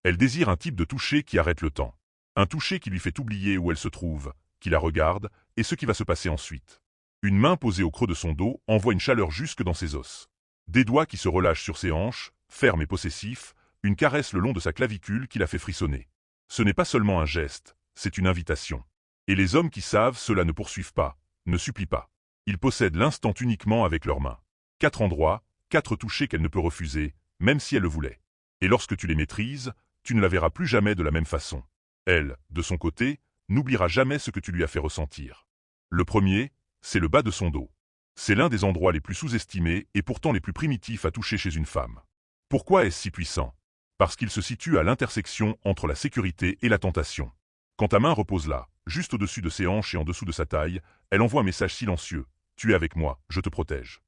Elle désire un type de toucher qui arrête le temps. Un toucher qui lui fait oublier où elle se trouve, qui la regarde, et ce qui va se passer ensuite. Une main posée au creux de son dos envoie une chaleur jusque dans ses os. Des doigts qui se relâchent sur ses hanches, fermes et possessifs, une caresse le long de sa clavicule qui la fait frissonner. Ce n'est pas seulement un geste, c'est une invitation. Et les hommes qui savent cela ne poursuivent pas, ne supplient pas. Ils possèdent l'instant uniquement avec leurs mains. 4 endroits, 4 touchés qu'elle ne peut refuser, même si elle le voulait. Et lorsque tu les maîtrises, tu ne la verras plus jamais de la même façon. Elle, de son côté, n'oubliera jamais ce que tu lui as fait ressentir. Le premier, c'est le bas de son dos. C'est l'un des endroits les plus sous-estimés et pourtant les plus primitifs à toucher chez une femme. Pourquoi est-ce si puissant? Parce qu'il se situe à l'intersection entre la sécurité et la tentation. Quand ta main repose là, juste au-dessus de ses hanches et en dessous de sa taille, elle envoie un message silencieux. Tu es avec moi, je te protège.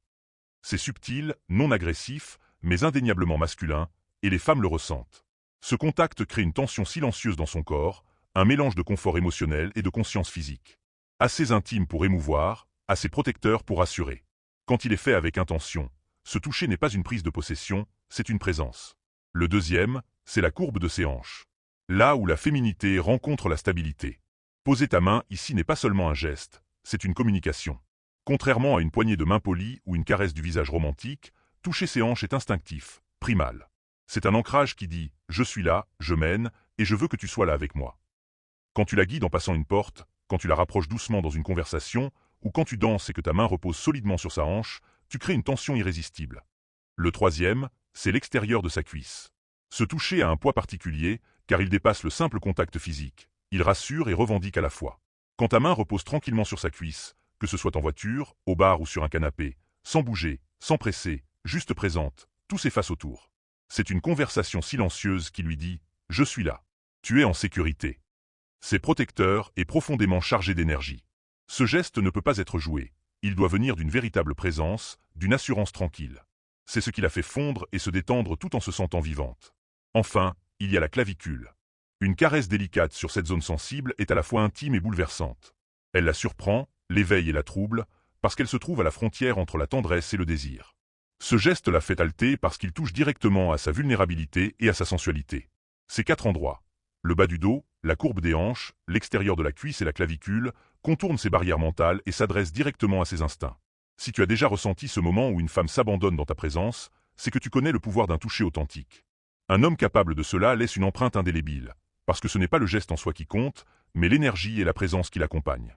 C'est subtil, non agressif, mais indéniablement masculin, et les femmes le ressentent. Ce contact crée une tension silencieuse dans son corps, un mélange de confort émotionnel et de conscience physique. Assez intime pour émouvoir, assez protecteur pour rassurer. Quand il est fait avec intention, ce toucher n'est pas une prise de possession, c'est une présence. Le deuxième, c'est la courbe de ses hanches. Là où la féminité rencontre la stabilité. Poser ta main ici n'est pas seulement un geste, c'est une communication. Contrairement à une poignée de main polie ou une caresse du visage romantique, toucher ses hanches est instinctif, primal. C'est un ancrage qui dit « je suis là, je mène, et je veux que tu sois là avec moi ». Quand tu la guides en passant une porte, quand tu la rapproches doucement dans une conversation, ou quand tu danses et que ta main repose solidement sur sa hanche, tu crées une tension irrésistible. Le troisième, c'est l'extérieur de sa cuisse. Ce toucher a un poids particulier, car il dépasse le simple contact physique. Il rassure et revendique à la fois. Quand ta main repose tranquillement sur sa cuisse, que ce soit en voiture, au bar ou sur un canapé, sans bouger, sans presser, juste présente, tout s'efface autour. C'est une conversation silencieuse qui lui dit « Je suis là. Tu es en sécurité ». C'est protecteur et profondément chargé d'énergie. Ce geste ne peut pas être joué. Il doit venir d'une véritable présence, d'une assurance tranquille. C'est ce qui la fait fondre et se détendre tout en se sentant vivante. Enfin, il y a la clavicule. Une caresse délicate sur cette zone sensible est à la fois intime et bouleversante. Elle la surprend, l'éveille et la trouble, parce qu'elle se trouve à la frontière entre la tendresse et le désir. Ce geste la fait halter parce qu'il touche directement à sa vulnérabilité et à sa sensualité. Ces 4 endroits, le bas du dos, la courbe des hanches, l'extérieur de la cuisse et la clavicule, contournent ses barrières mentales et s'adressent directement à ses instincts. Si tu as déjà ressenti ce moment où une femme s'abandonne dans ta présence, c'est que tu connais le pouvoir d'un toucher authentique. Un homme capable de cela laisse une empreinte indélébile, parce que ce n'est pas le geste en soi qui compte, mais l'énergie et la présence qui l'accompagnent.